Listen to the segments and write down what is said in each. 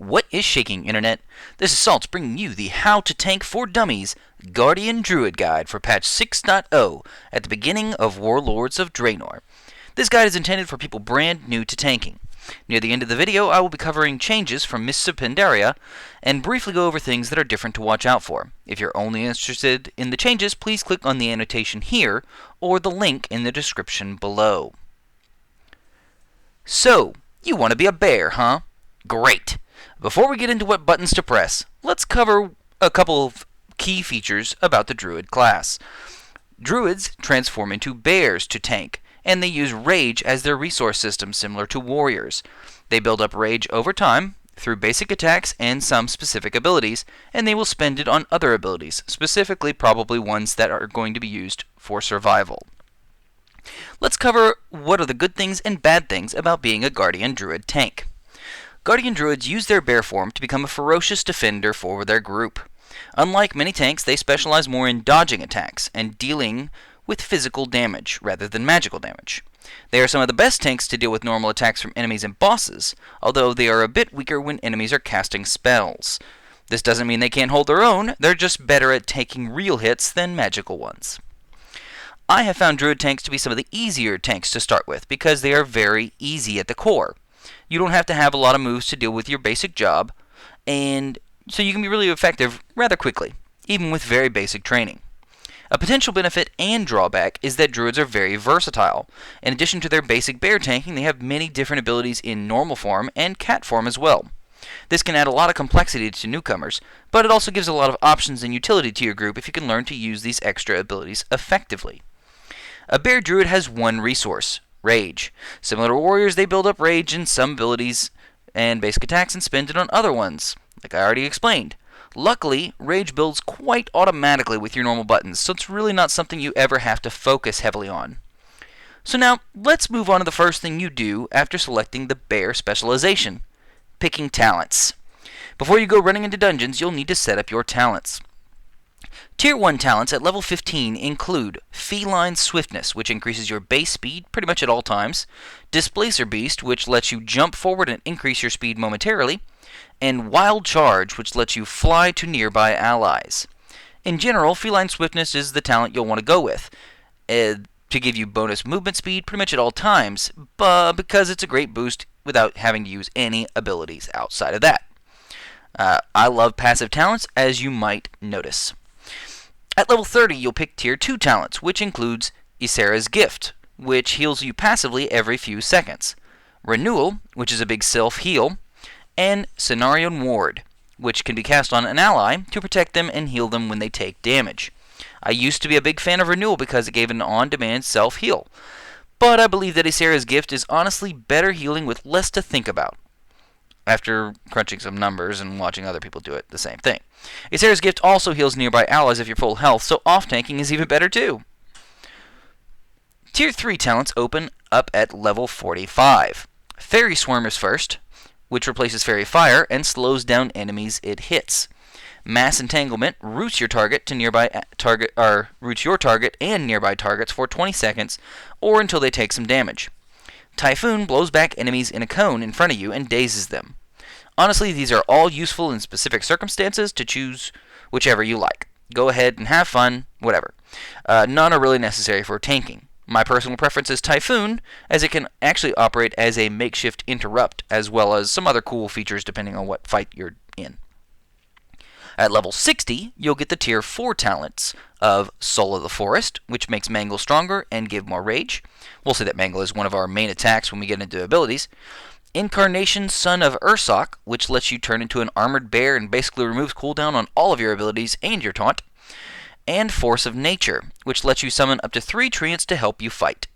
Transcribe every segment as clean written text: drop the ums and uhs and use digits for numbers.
What is shaking, Internet? This is Salt's bringing you the How to Tank for Dummies Guardian Druid Guide for patch 6.0 at the beginning of Warlords of Draenor. This guide is intended for people brand new to tanking. Near the end of the video, I will be covering changes from Mists of Pandaria and briefly go over things that are different to watch out for. If you're only interested in the changes, please click on the annotation here or the link in the description below. So, you want to be a bear, huh? Great! Before we get into what buttons to press, let's cover a couple of key features about the Druid class. Druids transform into bears to tank, and they use Rage as their resource system similar to warriors. They build up Rage over time through basic attacks and some specific abilities, and they will spend it on other abilities, specifically probably ones that are going to be used for survival. Let's cover what are the good things and bad things about being a Guardian Druid tank. Guardian Druids use their bear form to become a ferocious defender for their group. Unlike many tanks, they specialize more in dodging attacks and dealing with physical damage rather than magical damage. They are some of the best tanks to deal with normal attacks from enemies and bosses, although they are a bit weaker when enemies are casting spells. This doesn't mean they can't hold their own, they're just better at taking real hits than magical ones. I have found Druid tanks to be some of the easier tanks to start with because they are very easy at the core. You don't have to have a lot of moves to deal with your basic job, and so you can be really effective rather quickly, even with very basic training. A potential benefit and drawback is that Druids are very versatile. In addition to their basic bear tanking, they have many different abilities in normal form and cat form as well. This can add a lot of complexity to newcomers, but it also gives a lot of options and utility to your group if you can learn to use these extra abilities effectively. A bear Druid has one resource, Rage. Similar to warriors, they build up Rage in some abilities and basic attacks and spend it on other ones, like I already explained. Luckily, Rage builds quite automatically with your normal buttons, so it's really not something you ever have to focus heavily on. So now, let's move on to the first thing you do after selecting the bear specialization, picking talents. Before you go running into dungeons, you'll need to set up your talents. Tier 1 talents at level 15 include Feline Swiftness, which increases your base speed pretty much at all times, Displacer Beast, which lets you jump forward and increase your speed momentarily, and Wild Charge, which lets you fly to nearby allies. In general, Feline Swiftness is the talent you'll want to go with, to give you bonus movement speed pretty much at all times, but because it's a great boost without having to use any abilities outside of that. I love passive talents, as you might notice. At level 30, you'll pick Tier 2 talents, which includes Ysera's Gift, which heals you passively every few seconds, Renewal, which is a big self-heal, and Cenarion Ward, which can be cast on an ally to protect them and heal them when they take damage. I used to be a big fan of Renewal because it gave an on-demand self-heal, but I believe that Ysera's Gift is honestly better healing with less to think about, after crunching some numbers and watching other people do it the same thing. Ysera's Gift also heals nearby allies if you're full health, so off-tanking is even better too. Tier 3 talents open up at level 45. Fairy Swarm is first, which replaces Fairy Fire and slows down enemies it hits. Mass Entanglement roots your target and nearby targets for 20 seconds or until they take some damage. Typhoon blows back enemies in a cone in front of you and dazes them. Honestly, these are all useful in specific circumstances to choose whichever you like. Go ahead and have fun, whatever. None are really necessary for tanking. My personal preference is Typhoon, as it can actually operate as a makeshift interrupt, as well as some other cool features depending on what fight you're in. At level 60, you'll get the Tier 4 talents of Soul of the Forest, which makes Mangle stronger and give more rage. We'll say that Mangle is one of our main attacks when we get into abilities. Incarnation Son of Ursoc, which lets you turn into an armored bear and basically removes cooldown on all of your abilities and your taunt. And Force of Nature, which lets you summon up to 3 treants to help you fight.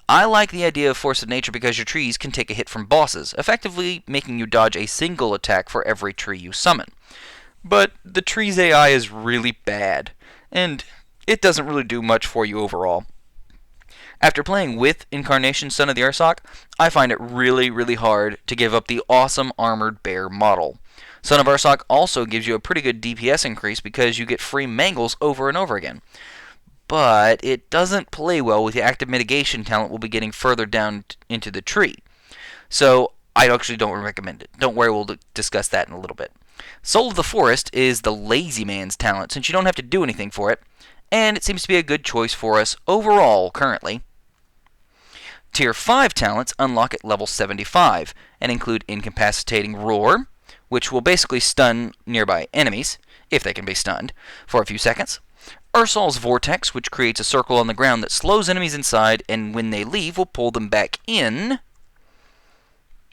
I like the idea of Force of Nature because your trees can take a hit from bosses, effectively making you dodge a single attack for every tree you summon. But the tree's AI is really bad, and it doesn't really do much for you overall. After playing with Incarnation Son of the Ursoc, I find it really hard to give up the awesome armored bear model. Son of Ursoc also gives you a pretty good DPS increase because you get free mangles over and over again. But it doesn't play well with the active mitigation talent we'll be getting further down into the tree. So I actually don't recommend it. Don't worry, we'll discuss that in a little bit. Soul of the Forest is the lazy man's talent, since you don't have to do anything for it, and it seems to be a good choice for us overall currently. Tier 5 talents unlock at level 75 and include Incapacitating Roar, which will basically stun nearby enemies, if they can be stunned, for a few seconds. Ursol's Vortex, which creates a circle on the ground that slows enemies inside, and when they leave will pull them back in.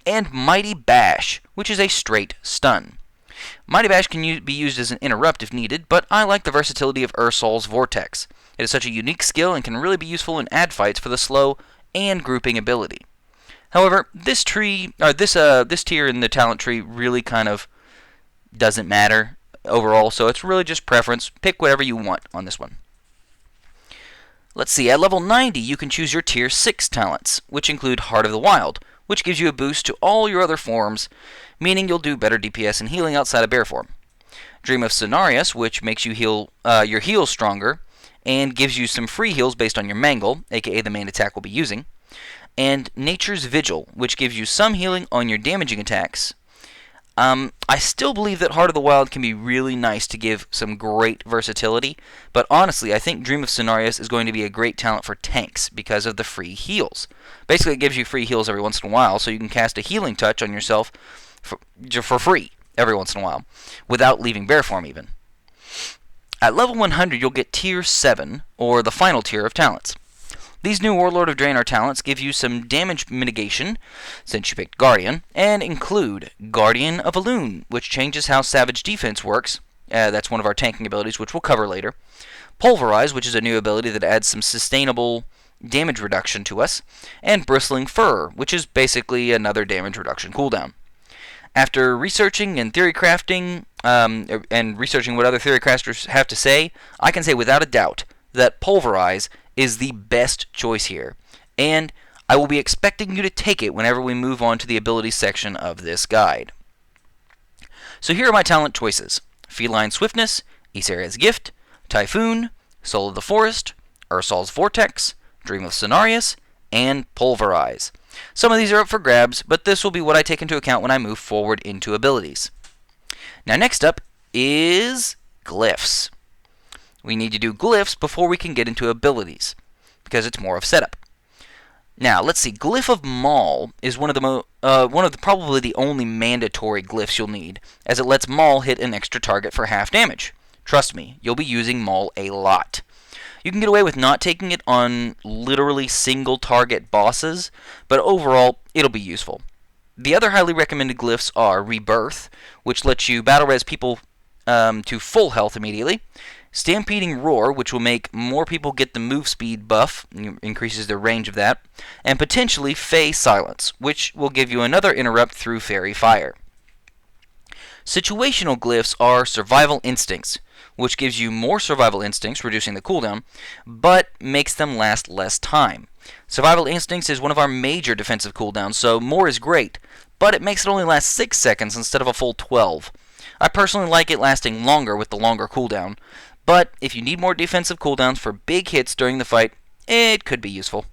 And Mighty Bash, which is a straight stun. Mighty Bash can be used as an interrupt if needed, but I like the versatility of Ursol's Vortex. It is such a unique skill and can really be useful in ad fights for the slow and grouping ability. However, this tier in the talent tree really kind of doesn't matter overall, so it's really just preference. Pick whatever you want on this one. Let's see, at level 90 you can choose your tier 6 talents, which include Heart of the Wild, which gives you a boost to all your other forms, meaning you'll do better DPS and healing outside of bear form. Dream of Cenarius, which makes you heal your heals stronger, and gives you some free heals based on your Mangle, aka the main attack we'll be using. And Nature's Vigil, which gives you some healing on your damaging attacks. I still believe that Heart of the Wild can be really nice to give some great versatility, but honestly, I think Dream of Cenarius is going to be a great talent for tanks because of the free heals. Basically, it gives you free heals every once in a while, so you can cast a healing touch on yourself for free every once in a while, without leaving bear form even. At level 100, you'll get Tier 7, or the final tier of talents. These new Warlord of Draenor talents give you some damage mitigation, since you picked Guardian, and include Guardian of Elune, which changes how Savage Defense works. That's one of our tanking abilities, which we'll cover later. Pulverize, which is a new ability that adds some sustainable damage reduction to us. And Bristling Fur, which is basically another damage reduction cooldown. After researching and theory crafting, and researching what other theory crafters have to say, I can say without a doubt that Pulverize is the best choice here, and I will be expecting you to take it whenever we move on to the abilities section of this guide. So here are my talent choices: Feline Swiftness, Yseria's Gift, Typhoon, Soul of the Forest, Ursol's Vortex, Dream of Cenarius, and Pulverize. Some of these are up for grabs, but this will be what I take into account when I move forward into abilities. Now next up is Glyphs. We need to do glyphs before we can get into abilities, because it's more of setup. Now, let's see. Glyph of Maul is probably the only mandatory glyphs you'll need, as it lets Maul hit an extra target for half damage. Trust me, you'll be using Maul a lot. You can get away with not taking it on literally single target bosses, but overall, it'll be useful. The other highly recommended glyphs are Rebirth, which lets you battle res people to full health immediately. Stampeding Roar, which will make more people get the move speed buff, increases their range of that, and potentially Fey Silence, which will give you another interrupt through Fairy Fire. Situational glyphs are Survival Instincts, which gives you more Survival Instincts, reducing the cooldown, but makes them last less time. Survival Instincts is one of our major defensive cooldowns, so more is great, but it makes it only last 6 seconds instead of a full 12. I personally like it lasting longer with the longer cooldown, but if you need more defensive cooldowns for big hits during the fight, it could be useful.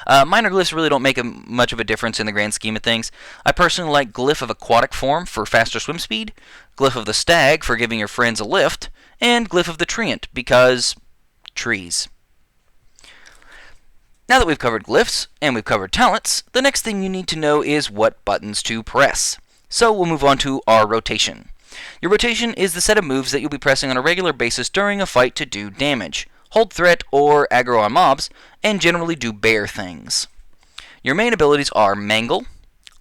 Minor glyphs really don't make much of a difference in the grand scheme of things. I personally like Glyph of Aquatic Form for faster swim speed, Glyph of the Stag for giving your friends a lift, and Glyph of the Treant because trees. Now that we've covered glyphs, and we've covered talents, the next thing you need to know is what buttons to press. So we'll move on to our rotation. Your rotation is the set of moves that you'll be pressing on a regular basis during a fight to do damage, hold threat, or aggro on mobs, and generally do bear things. Your main abilities are Mangle,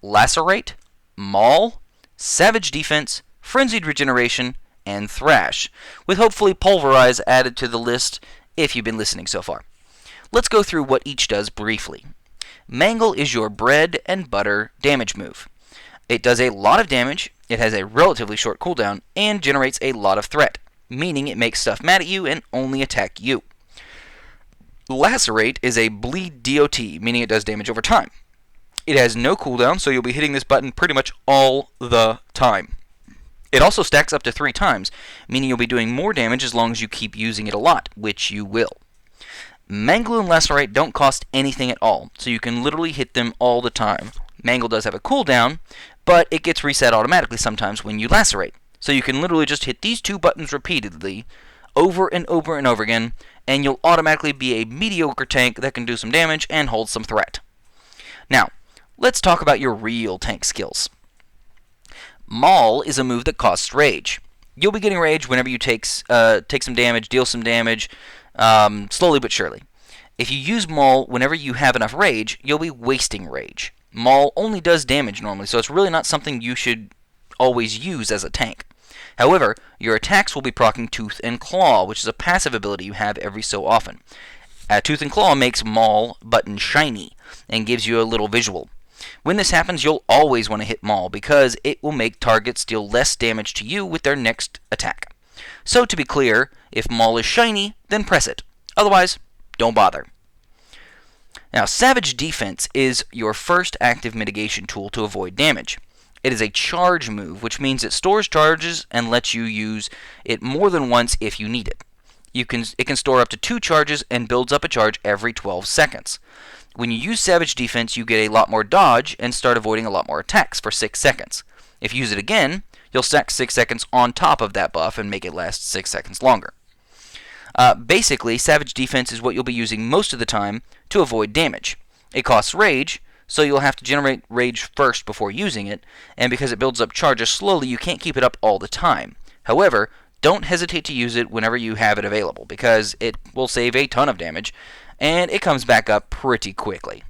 Lacerate, Maul, Savage Defense, Frenzied Regeneration, and Thrash, with hopefully Pulverize added to the list if you've been listening so far. Let's go through what each does briefly. Mangle is your bread and butter damage move. It does a lot of damage, it has a relatively short cooldown, and generates a lot of threat, meaning it makes stuff mad at you and only attack you. Lacerate is a bleed DOT, meaning it does damage over time. It has no cooldown, so you'll be hitting this button pretty much all the time. It also stacks up to 3 times, meaning you'll be doing more damage as long as you keep using it a lot, which you will. Mangle and Lacerate don't cost anything at all, so you can literally hit them all the time. Mangle does have a cooldown, but it gets reset automatically sometimes when you lacerate. So you can literally just hit these two buttons repeatedly, over and over and over again, and you'll automatically be a mediocre tank that can do some damage and hold some threat. Now, let's talk about your real tank skills. Maul is a move that costs rage. You'll be getting rage whenever you take some damage, deal some damage, slowly but surely. If you use Maul whenever you have enough rage, you'll be wasting rage. Maul only does damage normally, so it's really not something you should always use as a tank. However, your attacks will be proccing Tooth and Claw, which is a passive ability you have every so often. Tooth and Claw makes Maul button shiny and gives you a little visual. When this happens, you'll always want to hit Maul because it will make targets deal less damage to you with their next attack. So to be clear, if Maul is shiny, then press it. Otherwise, don't bother. Now, Savage Defense is your first active mitigation tool to avoid damage. It is a charge move, which means it stores charges and lets you use it more than once if you need it. It can store up to 2 charges and builds up a charge every 12 seconds. When you use Savage Defense, you get a lot more dodge and start avoiding a lot more attacks for 6 seconds. If you use it again, you'll stack 6 seconds on top of that buff and make it last 6 seconds longer. Basically, Savage Defense is what you'll be using most of the time to avoid damage. It costs rage, so you'll have to generate rage first before using it, and because it builds up charges slowly, you can't keep it up all the time. However, don't hesitate to use it whenever you have it available, because it will save a ton of damage, and it comes back up pretty quickly.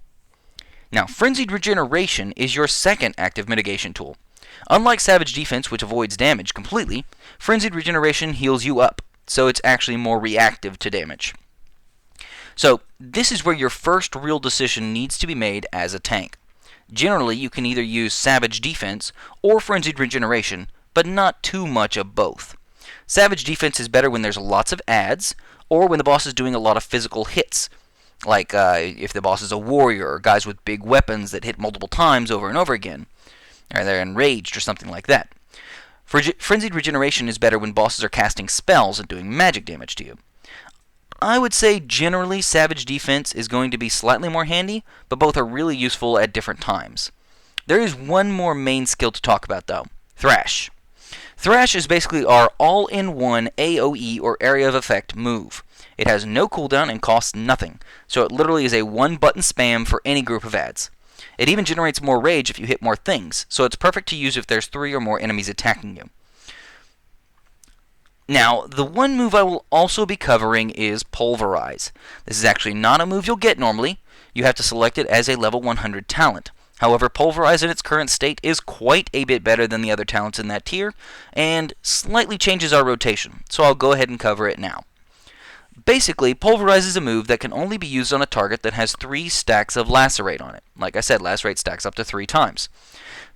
Now, Frenzied Regeneration is your second active mitigation tool. Unlike Savage Defense, which avoids damage completely, Frenzied Regeneration heals you up, so it's actually more reactive to damage. So, this is where your first real decision needs to be made as a tank. Generally, you can either use Savage Defense or Frenzied Regeneration, but not too much of both. Savage Defense is better when there's lots of adds, or when the boss is doing a lot of physical hits, like if the boss is a warrior or guys with big weapons that hit multiple times over and over again, or they're enraged or something like that. Frenzied Regeneration is better when bosses are casting spells and doing magic damage to you. I would say generally Savage Defense is going to be slightly more handy, but both are really useful at different times. There is one more main skill to talk about though, Thrash. Thrash is basically our all-in-one AoE or area of effect move. It has no cooldown and costs nothing, so it literally is a one-button spam for any group of adds. It even generates more rage if you hit more things, so it's perfect to use if there's 3 or more enemies attacking you. Now, the one move I will also be covering is Pulverize. This is actually not a move you'll get normally. You have to select it as a level 100 talent. However, Pulverize in its current state is quite a bit better than the other talents in that tier, and slightly changes our rotation, so I'll go ahead and cover it now. Basically, Pulverize is a move that can only be used on a target that has 3 stacks of Lacerate on it. Like I said, Lacerate stacks up to 3 times.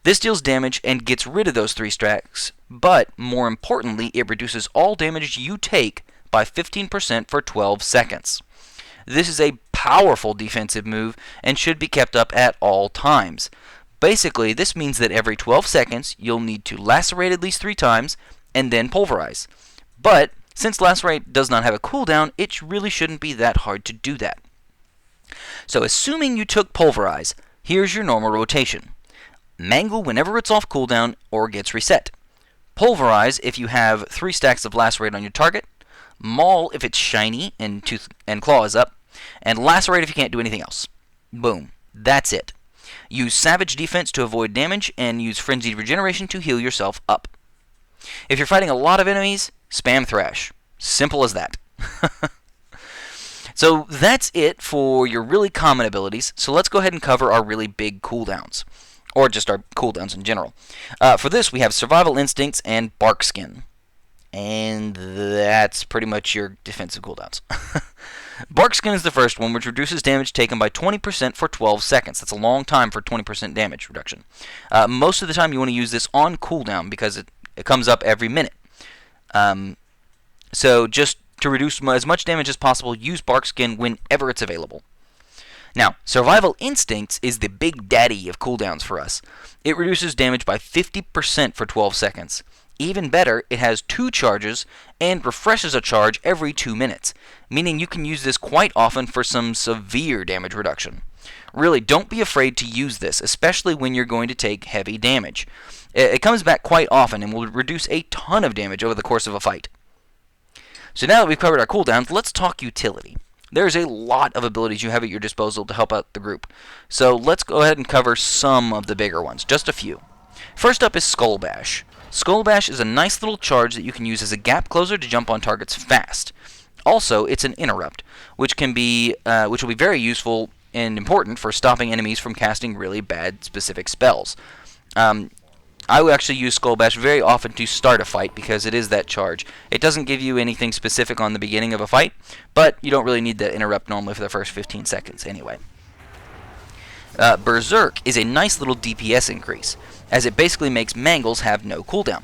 This deals damage and gets rid of those 3 stacks, but more importantly, it reduces all damage you take by 15% for 12 seconds. This is a powerful defensive move and should be kept up at all times. Basically, this means that every 12 seconds, you'll need to Lacerate at least 3 times and then Pulverize. But since Lacerate does not have a cooldown, it really shouldn't be that hard to do that. So assuming you took Pulverize, here's your normal rotation. Mangle whenever it's off cooldown or gets reset. Pulverize if you have 3 stacks of Lacerate on your target. Maul if it's shiny and Tooth and Claw is up. And Lacerate if you can't do anything else. Boom. That's it. Use Savage Defense to avoid damage and use Frenzied Regeneration to heal yourself up. If you're fighting a lot of enemies, spam Thrash. Simple as that. So that's it for your really common abilities. So let's go ahead and cover our really big cooldowns. Or just our cooldowns in general. For this, we have Survival Instincts and Bark Skin. And that's pretty much your defensive cooldowns. Bark Skin is the first one, which reduces damage taken by 20% for 12 seconds. That's a long time for 20% damage reduction. Most of the time, you want to use this on cooldown because it comes up every minute. So just to reduce as much damage as possible, use Bark Skin whenever it's available. Now, Survival Instincts is the big daddy of cooldowns for us. It reduces damage by 50% for 12 seconds. Even better, it has 2 charges and refreshes a charge every 2 minutes, meaning you can use this quite often for some severe damage reduction. Really, don't be afraid to use this, especially when you're going to take heavy damage. It comes back quite often and will reduce a ton of damage over the course of a fight. So now that we've covered our cooldowns, let's talk utility. There's a lot of abilities you have at your disposal to help out the group. So let's go ahead and cover some of the bigger ones, just a few. First up is Skull Bash. Skull Bash is a nice little charge that you can use as a gap closer to jump on targets fast. Also, it's an interrupt, which will be very useful and important for stopping enemies from casting really bad specific spells. I would actually use Skull Bash very often to start a fight because it is that charge. It doesn't give you anything specific on the beginning of a fight, but you don't really need that interrupt normally for the first 15 seconds anyway. Berserk is a nice little DPS increase, as it basically makes Mangles have no cooldown.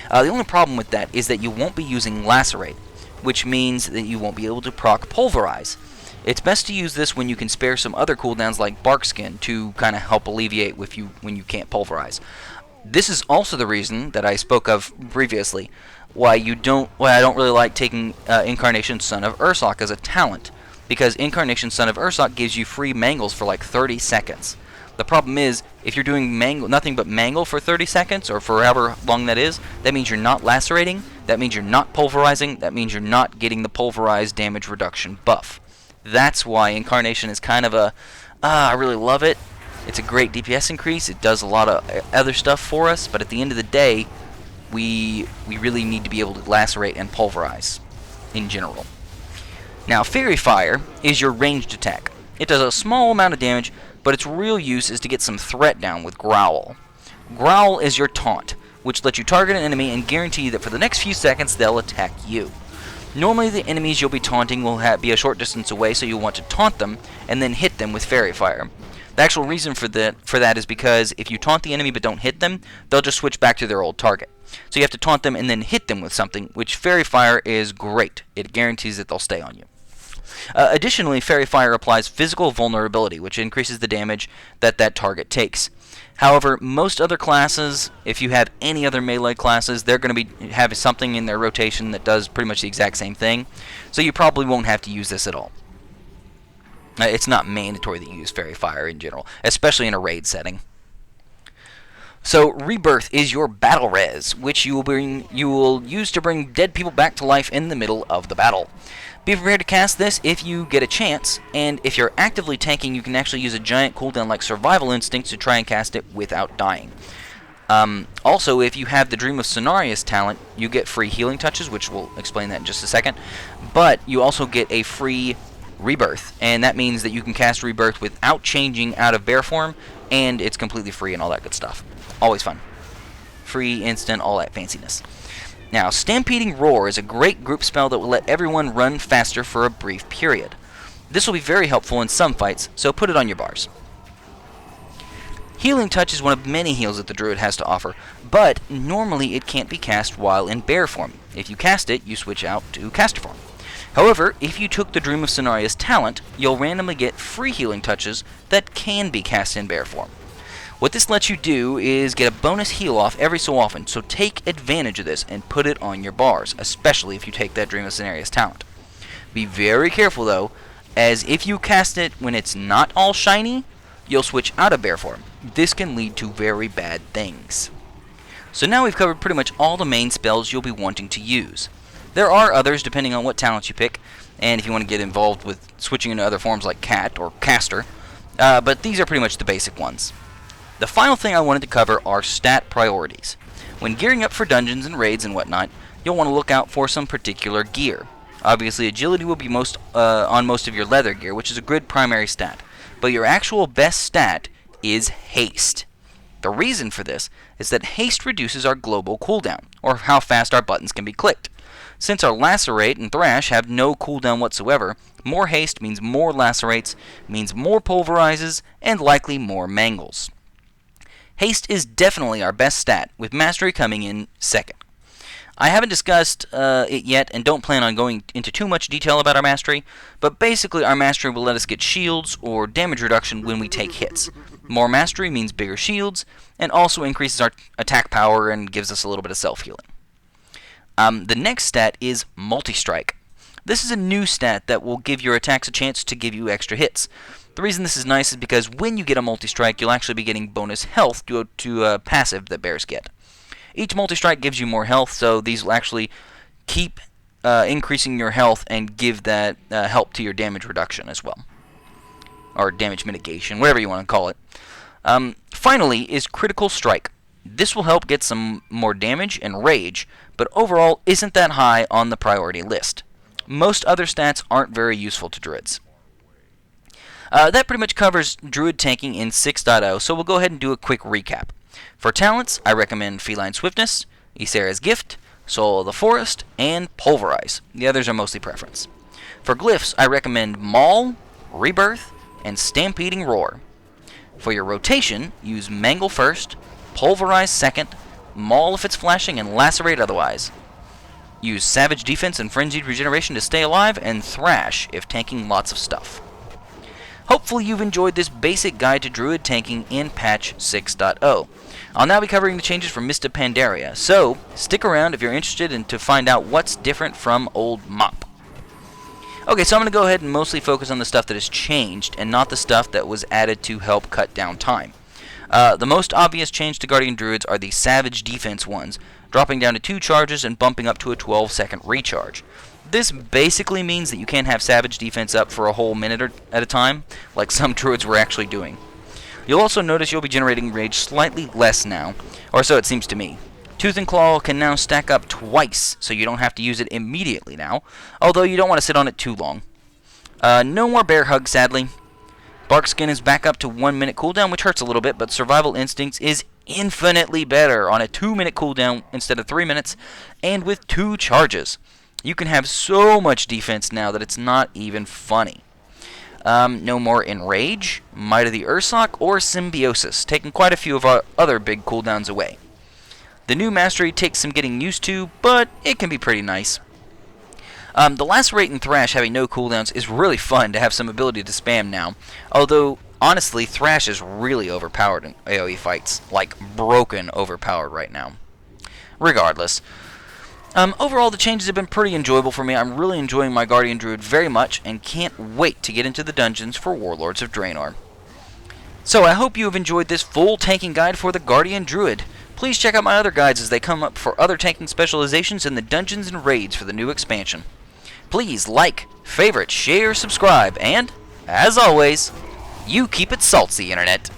The only problem with that is that you won't be using Lacerate, which means that you won't be able to proc Pulverize. It's best to use this when you can spare some other cooldowns like Bark Skin to kind of help alleviate when you can't Pulverize. This is also the reason that I spoke of previously why I don't really like taking Incarnation Son of Ursoc as a talent, because Incarnation Son of Ursoc gives you free Mangles for like 30 seconds. The problem is, if you're doing nothing but Mangle for 30 seconds, or for however long that is, that means you're not lacerating, that means you're not pulverizing, that means you're not getting the pulverized damage reduction buff. That's why Incarnation is kind of I really love it. It's a great DPS increase, it does a lot of other stuff for us, but at the end of the day, we really need to be able to lacerate and pulverize, in general. Now, Fairy Fire is your ranged attack. It does a small amount of damage, but its real use is to get some threat down with Growl. Growl is your taunt, which lets you target an enemy and guarantee that for the next few seconds they'll attack you. Normally the enemies you'll be taunting will be a short distance away, so you'll want to taunt them and then hit them with Fairy Fire. The actual reason for that is because if you taunt the enemy but don't hit them, they'll just switch back to their old target. So you have to taunt them and then hit them with something, which Fairy Fire is great. It guarantees that they'll stay on you. Additionally, Fairy Fire applies physical vulnerability, which increases the damage that target takes. However, most other classes, if you have any other melee classes, they're going to have something in their rotation that does pretty much the exact same thing, so you probably won't have to use this at all. It's not mandatory that you use Fairy Fire in general, especially in a raid setting. So, Rebirth is your battle res, which you will use to bring dead people back to life in the middle of the battle. Be prepared to cast this if you get a chance, and if you're actively tanking, you can actually use a giant cooldown like Survival Instincts to try and cast it without dying. Also, if you have the Dream of Cenarius talent, you get free healing touches, which we'll explain that in just a second, but you also get a free Rebirth, and that means that you can cast Rebirth without changing out of bear form, and it's completely free and all that good stuff. Always fun. Free, instant, all that fanciness. Now, Stampeding Roar is a great group spell that will let everyone run faster for a brief period. This will be very helpful in some fights, so put it on your bars. Healing Touch is one of many heals that the Druid has to offer, but normally it can't be cast while in bear form. If you cast it, you switch out to caster form. However, if you took the Dream of Cenarius talent, you'll randomly get free healing touches that can be cast in bear form. What this lets you do is get a bonus heal off every so often, so take advantage of this and put it on your bars, especially if you take that Dream of Cenarius talent. Be very careful though, as if you cast it when it's not all shiny, you'll switch out of bear form. This can lead to very bad things. So now we've covered pretty much all the main spells you'll be wanting to use. There are others depending on what talents you pick, and if you want to get involved with switching into other forms like Cat or Caster, but these are pretty much the basic ones. The final thing I wanted to cover are stat priorities. When gearing up for dungeons and raids and whatnot, you'll want to look out for some particular gear. Obviously, agility will be on most of your leather gear, which is a good primary stat, but your actual best stat is haste. The reason for this is that haste reduces our global cooldown, or how fast our buttons can be clicked. Since our Lacerate and Thrash have no cooldown whatsoever, more haste means more Lacerates, means more Pulverizes, and likely more Mangles. Haste is definitely our best stat, with Mastery coming in second. I haven't discussed it yet and don't plan on going into too much detail about our Mastery, but basically our Mastery will let us get shields or damage reduction when we take hits. More Mastery means bigger shields, and also increases our attack power and gives us a little bit of self-healing. The next stat is Multi-Strike. This is a new stat that will give your attacks a chance to give you extra hits. The reason this is nice is because when you get a multi-strike, you'll actually be getting bonus health due to a passive that bears get. Each multi-strike gives you more health, so these will actually keep increasing your health and give that help to your damage reduction as well. Or damage mitigation, whatever you want to call it. Finally is Critical Strike. This will help get some more damage and rage, but overall isn't that high on the priority list. Most other stats aren't very useful to druids. That pretty much covers druid tanking in 6.0, so we'll go ahead and do a quick recap. For talents, I recommend Feline Swiftness, Ysera's Gift, Soul of the Forest, and Pulverize. The others are mostly preference. For glyphs, I recommend Maul, Rebirth, and Stampeding Roar. For your rotation, use Mangle first, Pulverize second, Maul if it's flashing, and Lacerate otherwise. Use Savage Defense and Frenzied Regeneration to stay alive, and Thrash if tanking lots of stuff. Hopefully you've enjoyed this basic guide to druid tanking in patch 6.0. I'll now be covering the changes from Mist of Pandaria, so stick around if you're interested in to find out what's different from old MOP. Okay, so I'm going to go ahead and mostly focus on the stuff that has changed, and not the stuff that was added to help cut down time. The most obvious change to Guardian Druids are the Savage Defense ones, dropping down to 2 charges and bumping up to a 12-second recharge. This basically means that you can't have Savage Defense up for a whole minute at a time, like some Druids were actually doing. You'll also notice you'll be generating rage slightly less now, or so it seems to me. Tooth and Claw can now stack up twice, so you don't have to use it immediately now, although you don't want to sit on it too long. No more Bear Hug, sadly. Bark Skin is back up to 1 minute cooldown, which hurts a little bit, but Survival Instincts is infinitely better on a 2-minute cooldown instead of 3 minutes, and with 2 charges. You can have so much defense now that it's not even funny. No more Enrage, Might of the Ursoc, or Symbiosis, taking quite a few of our other big cooldowns away. The new Mastery takes some getting used to, but it can be pretty nice. The Lacerate and Thrash having no cooldowns is really fun to have some ability to spam now, although honestly Thrash is really overpowered in AoE fights, like broken overpowered right now. Regardless, overall the changes have been pretty enjoyable for me. I'm really enjoying my Guardian Druid very much and can't wait to get into the dungeons for Warlords of Draenor. So I hope you have enjoyed this full tanking guide for the Guardian Druid. Please check out my other guides as they come up for other tanking specializations in the dungeons and raids for the new expansion. Please like, favorite, share, subscribe, and, as always, you keep it salty, Internet.